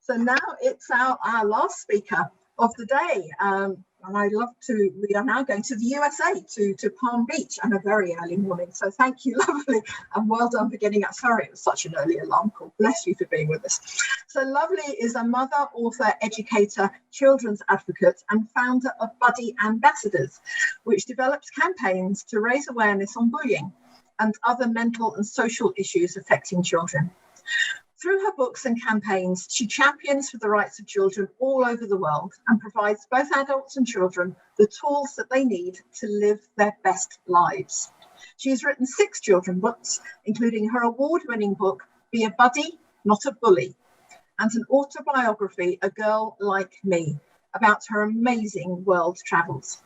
So now it's our last speaker of the day. And we are now going to the USA, to Palm Beach, and a very early morning. So thank you, Lovely, and well done for getting up. Sorry, it was such an early alarm call. Bless you for being with us. So Lovely is a mother, author, educator, children's advocate, and founder of Buddy Ambassadors, which develops campaigns to raise awareness on bullying and other mental and social issues affecting children. Through her books and campaigns, she champions for the rights of children all over the world and provides both adults and children the tools that they need to live their best lives. She has written 6 children's books, including her award-winning book, Be a Buddy, Not a Bully, and an autobiography, A Girl Like Me, about her amazing world travels.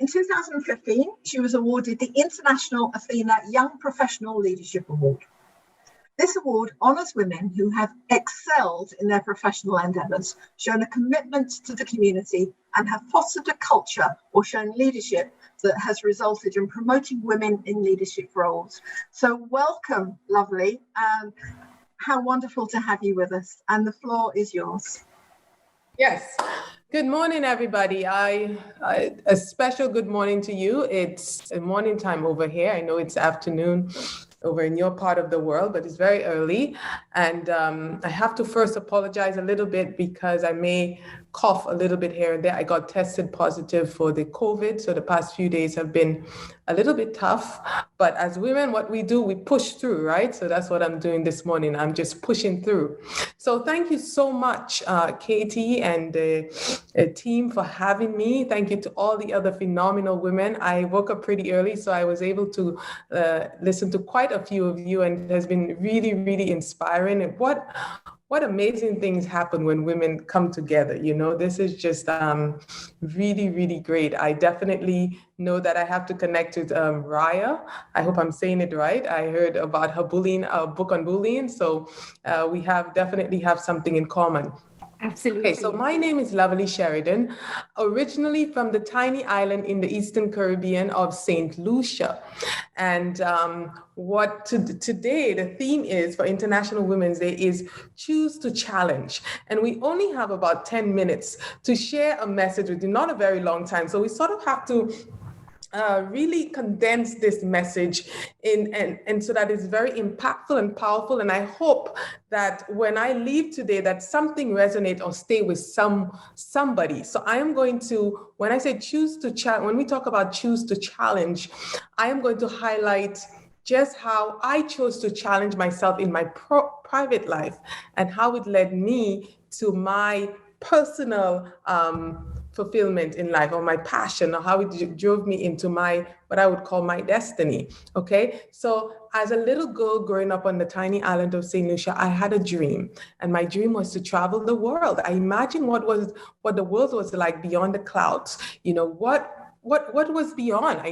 In 2015, she was awarded the International Athena Young Professional Leadership Award. This award honours women who have excelled in their professional endeavours, shown a commitment to the community, and have fostered a culture or shown leadership that has resulted in promoting women in leadership roles. So welcome, Lovely, and how wonderful to have you with us. And the floor is yours. Yes. Good morning, everybody. A special good morning to you. It's a morning time over here. I know it's afternoon over in your part of the world, but it's very early. And I have to first apologize a little bit because I may cough a little bit here and there. I got tested positive for the COVID. So the past few days have been a little bit tough. But as women, what we do, we push through, right? So that's what I'm doing this morning. I'm just pushing through. So thank you so much, Katie and the team, for having me. Thank you to all the other phenomenal women. I woke up pretty early, so I was able to listen to quite a few of you, and it has been really, really inspiring. And what amazing things happen when women come together. You know, this is just really, really great. I definitely know that I have to connect with Raya. I hope I'm saying it right. I heard about her bullying, book on bullying. So we definitely have something in common. Absolutely. Okay, so my name is Lovely Sheridan, originally from the tiny island in the Eastern Caribbean of St. Lucia. And today, the theme is for International Women's Day is Choose to Challenge. And we only have about 10 minutes to share a message with you, not a very long time. So we sort of have to really condense this message and so that it's very impactful and powerful. And I hope that when I leave today, that something resonates or stay with somebody. So I am going to, when I say when we talk about choose to challenge, I am going to highlight just how I chose to challenge myself in my private life and how it led me to my personal fulfillment in life, or my passion, or how it drove me into what I would call my destiny. Okay, so as a little girl growing up on the tiny island of St. Lucia, I had a dream, and my dream was to travel the world. I imagined what the world was like beyond the clouds. You know, what was beyond. I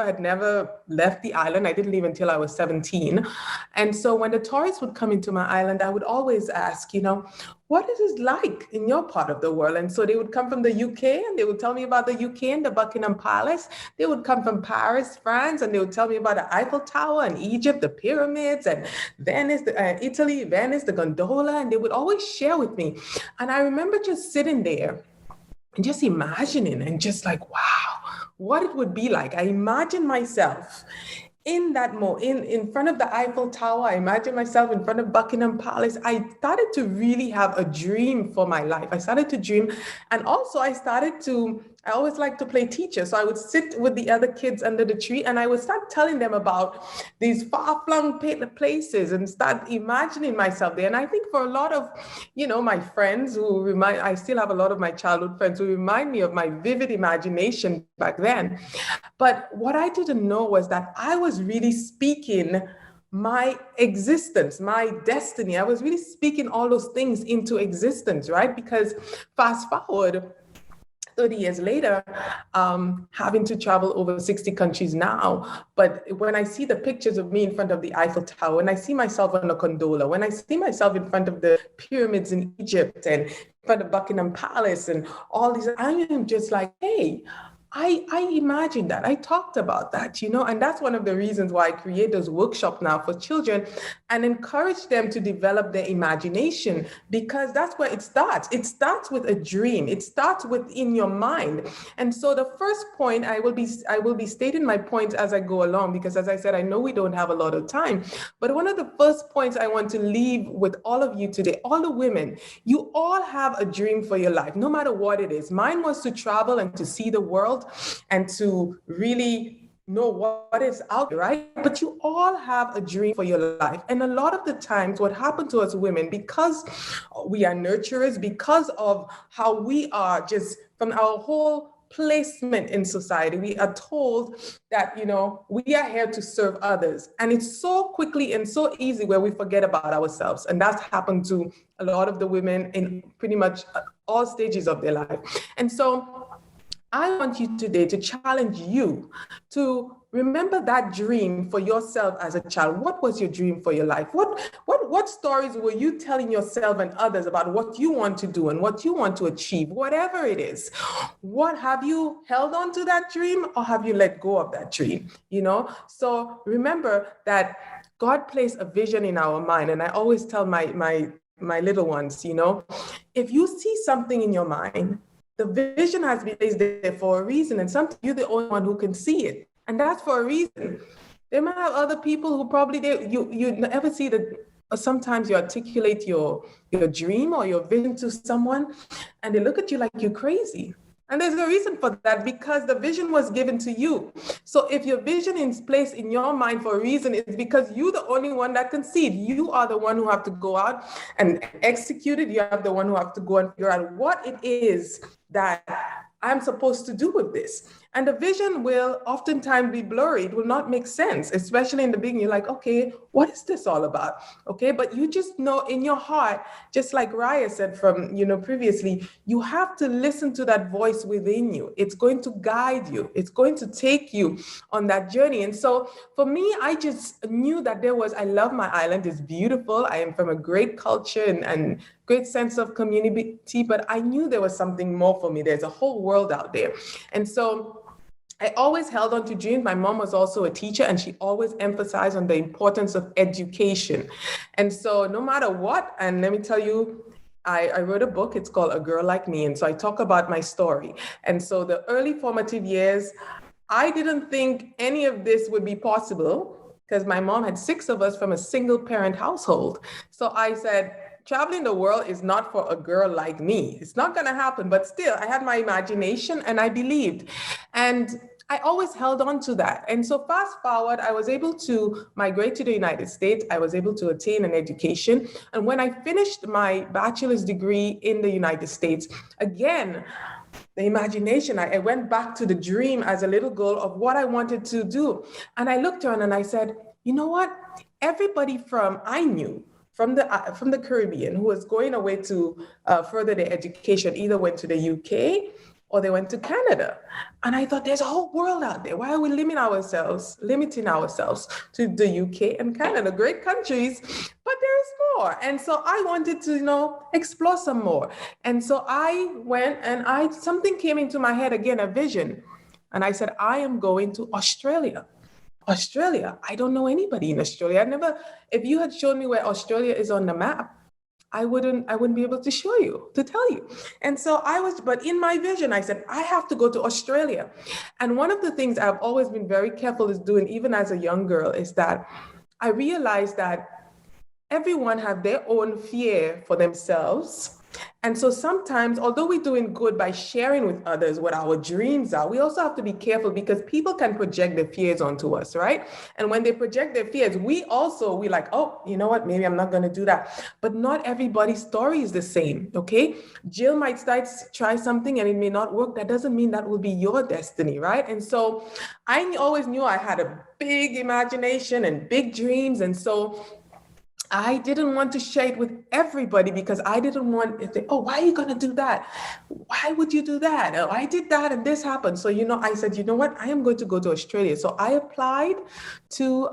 had never left the island. I didn't leave until I was 17. And so when the tourists would come into my island, I would always ask, you know, what is it like in your part of the world? And so they would come from the UK and they would tell me about the UK and the Buckingham Palace. They would come from Paris, France, and they would tell me about the Eiffel Tower and Egypt, the pyramids, and Venice, Italy, Venice, the gondola. And they would always share with me. And I remember just sitting there and just imagining and just like, wow, what it would be like. I imagine myself in that in front of the Eiffel Tower. I imagine myself in front of Buckingham Palace. I started to really have a dream for my life. I started to dream. And also I always like to play teacher. So I would sit with the other kids under the tree and I would start telling them about these far-flung places and start imagining myself there. And I think for a lot of, you know, my friends I still have a lot of my childhood friends who remind me of my vivid imagination back then. But what I didn't know was that I was really speaking my existence, my destiny. I was really speaking all those things into existence, right? Because fast forward 30 years later, having to travel over 60 countries now. But when I see the pictures of me in front of the Eiffel Tower, when I see myself on a gondola, when I see myself in front of the pyramids in Egypt and in front of Buckingham Palace and all these, I am just like, hey, I imagined that. I talked about that, you know, and that's one of the reasons why I create those workshops now for children and encourage them to develop their imagination, because that's where it starts. It starts with a dream. It starts within your mind. And so the first point, I will be stating my points as I go along, because as I said, I know we don't have a lot of time. But one of the first points I want to leave with all of you today, all the women, you all have a dream for your life, no matter what it is. Mine was to travel and to see the world and to really know what is out there, right? But you all have a dream for your life. And a lot of the times what happened to us women, because we are nurturers, because of how we are just from our whole placement in society, we are told that, we are here to serve others. And it's so quickly and so easy where we forget about ourselves. And that's happened to a lot of the women in pretty much all stages of their life. And so I want you today to challenge you to remember that dream for yourself as a child. What was your dream for your life? What stories were you telling yourself and others about what you want to do and what you want to achieve, whatever it is? What have you held on to that dream, or have you let go of that dream? So remember that God placed a vision in our mind. And I always tell my little ones, if you see something in your mind, the vision has been placed there for a reason, and sometimes you're the only one who can see it, and that's for a reason. There might have other people who probably you never see that. Sometimes you articulate your dream or your vision to someone, and they look at you like you're crazy. And there's a reason for that, because the vision was given to you. So if your vision is placed in your mind for a reason, it's because you're the only one that can see it. You are the one who have to go out and execute it. You are the one who have to go and figure out what it is that I'm supposed to do with this. And the vision will oftentimes be blurry. It will not make sense, especially in the beginning. You're like, okay, what is this all about? Okay, but you just know in your heart, just like Raya said from, previously, you have to listen to that voice within you. It's going to guide you. It's going to take you on that journey. And so for me, I just knew that I love my island. It's beautiful. I am from a great culture and great sense of community, but I knew there was something more for me. There's a whole world out there. And so I always held on to dreams. My mom was also a teacher, and she always emphasized on the importance of education. And so no matter what, and let me tell you, I wrote a book. It's called A Girl Like Me. And so I talk about my story. And so the early formative years, I didn't think any of this would be possible, because my mom had 6 of us from a single parent household. So I said, traveling the world is not for a girl like me. It's not going to happen. But still, I had my imagination and I believed. And I always held on to that. And so fast forward, I was able to migrate to the United States. I was able to attain an education. And when I finished my bachelor's degree in the United States, again, the imagination, I went back to the dream as a little girl of what I wanted to do. And I looked around and I said, you know what? Everybody I knew from the Caribbean who was going away to further their education either went to the UK or they went to Canada. And I thought, there's a whole world out there. Why are we limiting ourselves to the UK and Canada? Great countries, but there is more. And so I wanted to, explore some more. And so I went and something came into my head again, a vision. And I said, I am going to Australia. I don't know anybody in Australia. If you had shown me where Australia is on the map, I wouldn't be able to tell you. And so but in my vision, I said, I have to go to Australia. And one of the things I've always been very careful is doing, even as a young girl, is that I realized that everyone have their own fear for themselves. And so sometimes, although we're doing good by sharing with others what our dreams are, we also have to be careful, because people can project their fears onto us, right? And when they project their fears, we like, oh, you know what? Maybe I'm not going to do that. But not everybody's story is the same, okay? Jill might try something and it may not work. That doesn't mean that will be your destiny, right? And so I always knew I had a big imagination and big dreams. And so I didn't want to share it with everybody, because I didn't want to say, oh, why are you going to do that? Why would you do that? Oh, I did that and this happened. So, I said, you know what? I am going to go to Australia. So I applied to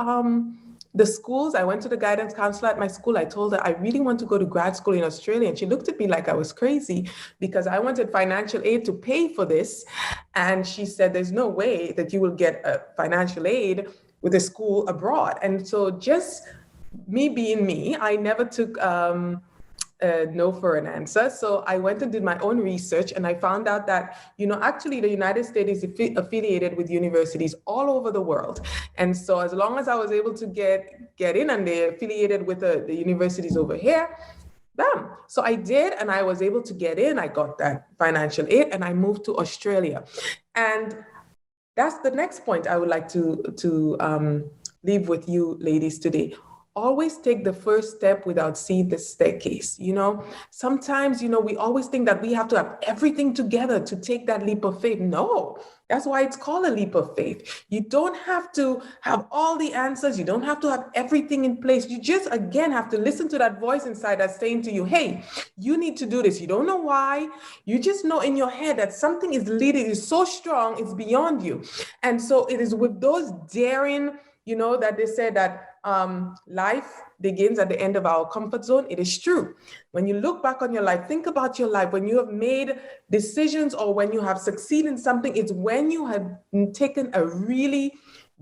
the schools. I went to the guidance counselor at my school. I told her I really want to go to grad school in Australia. And she looked at me like I was crazy, because I wanted financial aid to pay for this. And she said, there's no way that you will get a financial aid with a school abroad. And so just me being me, I never took no for an answer. So I went and did my own research, and I found out that, actually the United States is affiliated with universities all over the world. And so as long as I was able to get in, and they're affiliated with the universities over here, bam. So I did, and I was able to get in. I got that financial aid, and I moved to Australia. And that's the next point I would like to leave with you ladies today. Always take the first step without seeing the staircase. Sometimes, we always think that we have to have everything together to take that leap of faith. No, that's why it's called a leap of faith. You don't have to have all the answers. You don't have to have everything in place. You just, again, have to listen to that voice inside that's saying to you, hey, you need to do this. You don't know why. You just know in your head that something is leading, is so strong, it's beyond you. And so it is with those daring, that they say that life begins at the end of our comfort zone. It is true. When you look back on your life, think about your life, when you have made decisions or when you have succeeded in something, it's when you have taken a really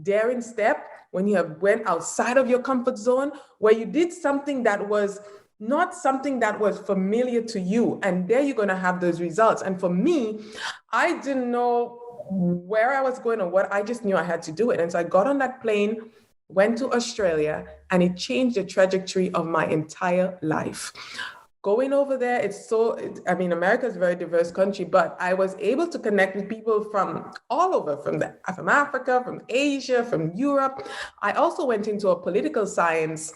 daring step, when you have went outside of your comfort zone, where you did something that was not something that was familiar to you. And there you're going to have those results. And for me, I didn't know where I was going or what. I just knew I had to do it. And so I got on that plane, went to Australia, and it changed the trajectory of my entire life. Going over there, America is a very diverse country, but I was able to connect with people from all over, from Africa, from Asia, from Europe. I also went into a political science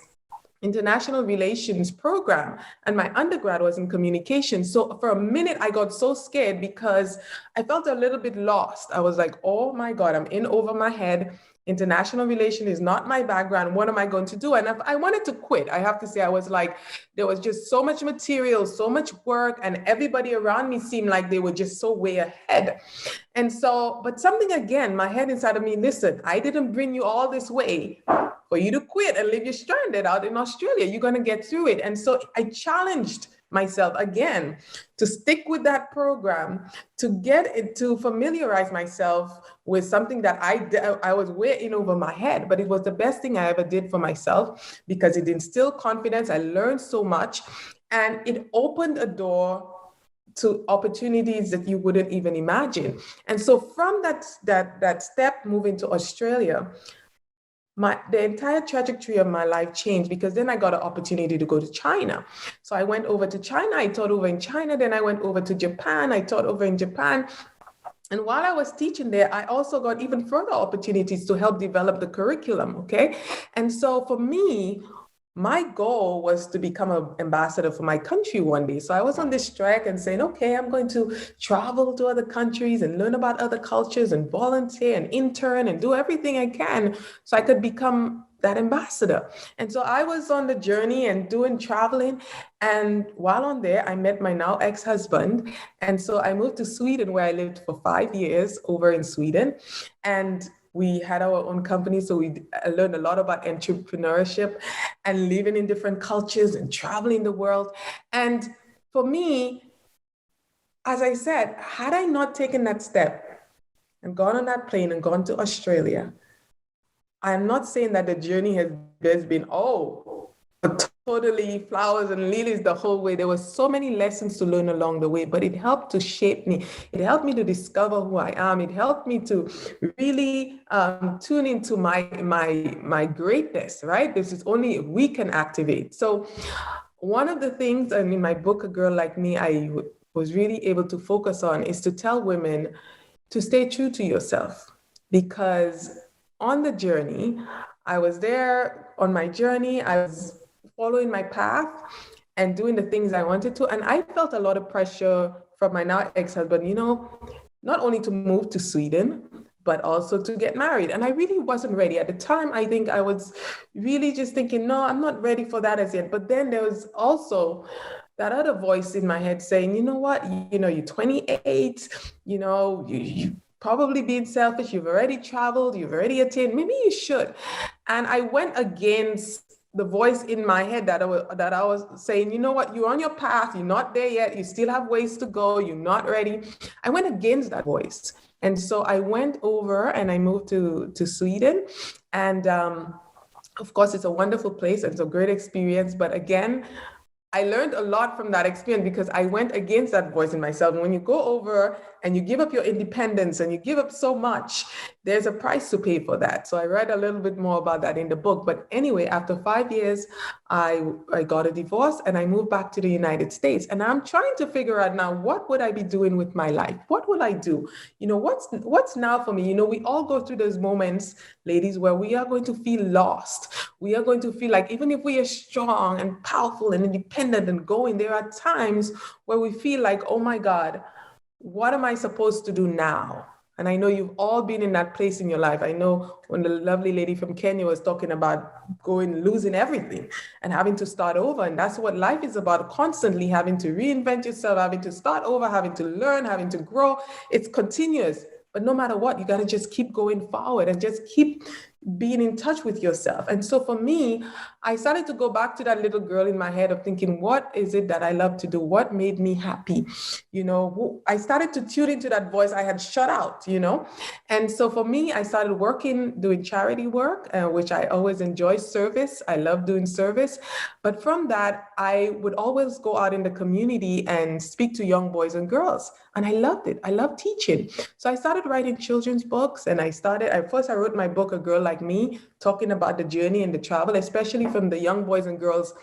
international relations program, and my undergrad was in communication. So for a minute, I got so scared because I felt a little bit lost. I was like, oh my God, I'm in over my head. International relation is not my background. What am I going to do? And I wanted to quit. I have to say, I was like, there was just so much material, so much work, and everybody around me seemed like they were just so way ahead. And so, but something again, my head inside of me, listen, I didn't bring you all this way for you to quit and leave you stranded out in Australia. You're going to get through it. And so I challenged myself again to stick with that program, to get it, to familiarize myself with something that I was way in over my head, but it was the best thing I ever did for myself because it instilled confidence. I learned so much, and it opened a door to opportunities that you wouldn't even imagine. And so from that step, moving to Australia, the entire trajectory of my life changed because then I got an opportunity to go to China. So I went over to China, I taught over in China, then I went over to Japan, I taught over in Japan. And while I was teaching there, I also got even further opportunities to help develop the curriculum, okay? And so for me, my goal was to become an ambassador for my country one day. So I was on this track and saying, okay, I'm going to travel to other countries and learn about other cultures and volunteer and intern and do everything I can so I could become that ambassador. And so I was on the journey and traveling. And while on there, I met my now ex-husband. And so I moved to Sweden, where I lived for 5 years over in Sweden. And we had our own company, so we learned a lot about entrepreneurship and living in different cultures and traveling the world. And for me, as I said, had I not taken that step and gone on that plane and gone to Australia, I'm not saying that the journey has been, totally flowers and lilies the whole way. There were so many lessons to learn along the way, but it helped to shape me. It helped me to discover who I am. It helped me to really tune into my greatness, right? This is only we can activate. So one of the things, and in my book, A Girl Like Me, I was really able to focus on is to tell women to stay true to yourself, because on the journey, I was there on my journey. I was following my path and doing the things I wanted to. And I felt a lot of pressure from my now ex-husband, not only to move to Sweden, but also to get married. And I really wasn't ready. At the time, I think I was really just thinking, no, I'm not ready for that as yet. But then there was also that other voice in my head saying, you know what, you're 28, you probably being selfish, you've already traveled, you've already attained, maybe you should. And I went against the voice in my head that I was saying, you know what, you're on your path, you're not there yet, you still have ways to go, you're not ready. I went against that voice. And so I went over and I moved to Sweden. And Of course, it's a wonderful place. It's a great experience. But again, I learned a lot from that experience because I went against that voice in myself. And when you go over and you give up your independence and you give up so much, there's a price to pay for that. So I read a little bit more about that in the book. But anyway, after 5 years, I got a divorce and I moved back to the United States. And I'm trying to figure out now, what would I be doing with my life? What will I do? What's now for me? We all go through those moments, ladies, where we are going to feel lost. We are going to feel like even if we are strong and powerful and independent and going, there are times where we feel like, oh my God, what am I supposed to do now? And I know you've all been in that place in your life. I know when the lovely lady from Kenya was talking about losing everything and having to start over. And that's what life is about, constantly having to reinvent yourself, having to start over, having to learn, having to grow. It's continuous. But no matter what, you got to just keep going forward and just keep being in touch with yourself. And so for me, I started to go back to that little girl in my head of thinking, what is it that I love to do? What made me happy? I started to tune into that voice I had shut out, And so for me, I started doing charity work, which I always enjoy. Service. I love doing service. But from that, I would always go out in the community and speak to young boys and girls. And I loved it. I love teaching. So I started writing children's books. And I wrote my book, A Girl Like Me, talking about the journey and the travel, especially from the young boys and girls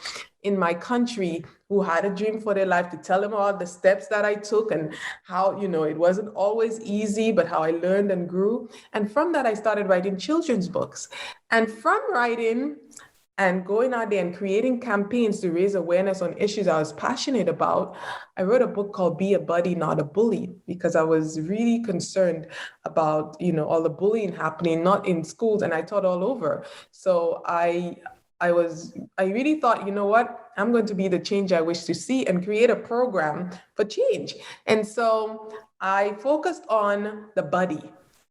in my country who had a dream for their life, to tell them about the steps that I took and how, it wasn't always easy, but how I learned and grew. And from that, I started writing children's books. And from writing and going out there and creating campaigns to raise awareness on issues I was passionate about, I wrote a book called Be a Buddy, Not a Bully, because I was really concerned about, all the bullying happening, not in schools, and I taught all over. So I really thought, what, I'm going to be the change I wish to see and create a program for change. And so I focused on the buddy.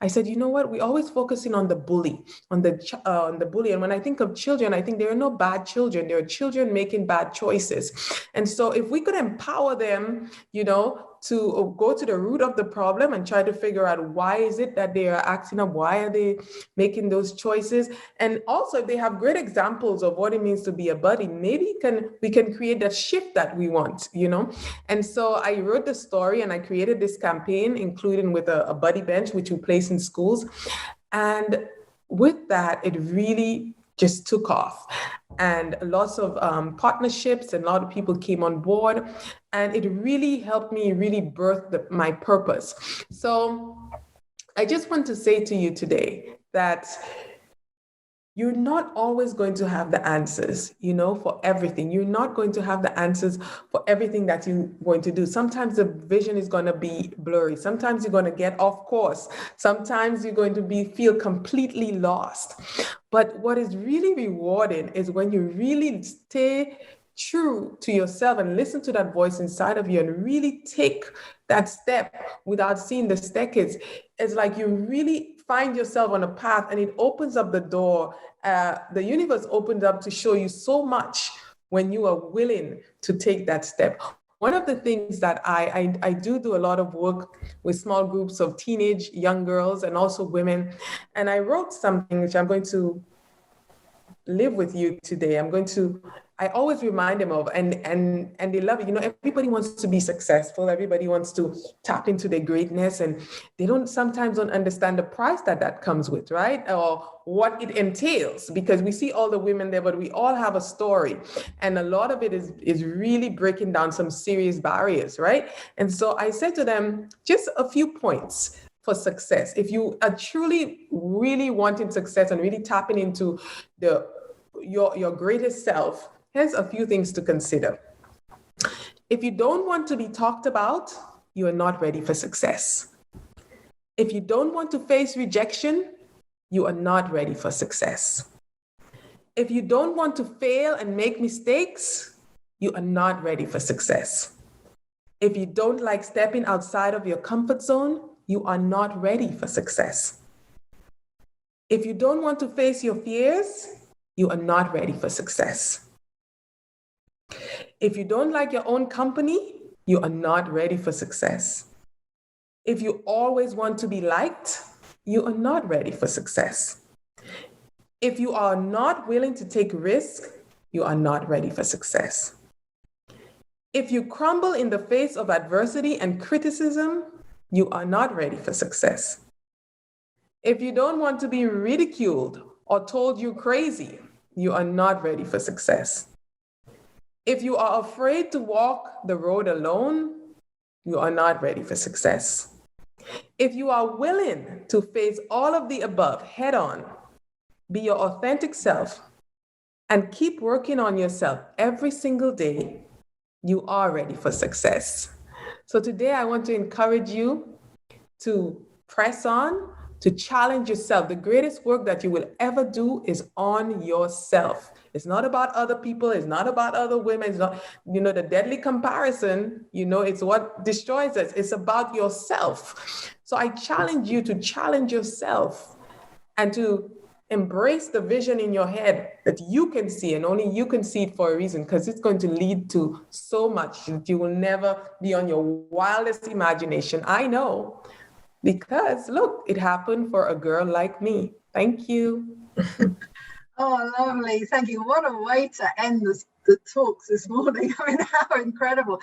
I said, you know what? We're always focusing on the bully, on the bully. And when I think of children, I think there are no bad children. There are children making bad choices. And so if we could empower them, to go to the root of the problem and try to figure out why is it that they are acting up? Why are they making those choices? And also, if they have great examples of what it means to be a buddy, maybe we can create that shift that we want, And so I wrote the story and I created this campaign, including with a buddy bench, which we place in schools. And with that, it really just took off. And lots of partnerships and a lot of people came on board. And it really helped me really birth my purpose. So I just want to say to you today that you're not always going to have the answers, for everything. You're not going to have the answers for everything that you're going to do. Sometimes the vision is going to be blurry. Sometimes you're going to get off course. Sometimes you're going to feel completely lost. But what is really rewarding is when you really stay true to yourself and listen to that voice inside of you and really take that step without seeing the staircase. It's like you really find yourself on a path and it opens up the door. The universe opens up to show you so much when you are willing to take that step. One of the things that I do a lot of work with small groups of teenage young girls and also women. And I wrote something which I'm going to live with you today. I always remind them of, and they love it. Everybody wants to be successful. Everybody wants to tap into their greatness, and they sometimes don't understand the price that comes with, right? Or what it entails, because we see all the women there, but we all have a story. And a lot of it is really breaking down some serious barriers, right? And so I said to them, just a few points for success. If you are truly, really wanting success and really tapping into your greatest self, here's a few things to consider. If you don't want to be talked about, you are not ready for success. If you don't want to face rejection, you are not ready for success. If you don't want to fail and make mistakes, you are not ready for success. If you don't like stepping outside of your comfort zone, you are not ready for success. If you don't want to face your fears, you are not ready for success. If you don't like your own company, you are not ready for success. If you always want to be liked, you are not ready for success. If you are not willing to take risks, you are not ready for success. If you crumble in the face of adversity and criticism, you are not ready for success. If you don't want to be ridiculed or told you're crazy, you are not ready for success. If you are afraid to walk the road alone, you are not ready for success. If you are willing to face all of the above head on, be your authentic self, and keep working on yourself every single day, you are ready for success. So today I want to encourage you to press on, to challenge yourself. The greatest work that you will ever do is on yourself. It's not about other people. It's not about other women. It's not, the deadly comparison, it's what destroys us. It's about yourself. So I challenge you to challenge yourself and to embrace the vision in your head that you can see, and only you can see it for a reason, because it's going to lead to so much that you will never be on your wildest imagination. I know, because look, it happened for a girl like me. Thank you. Oh, lovely. Thank you. What a way to end the talks this morning. I mean, how incredible.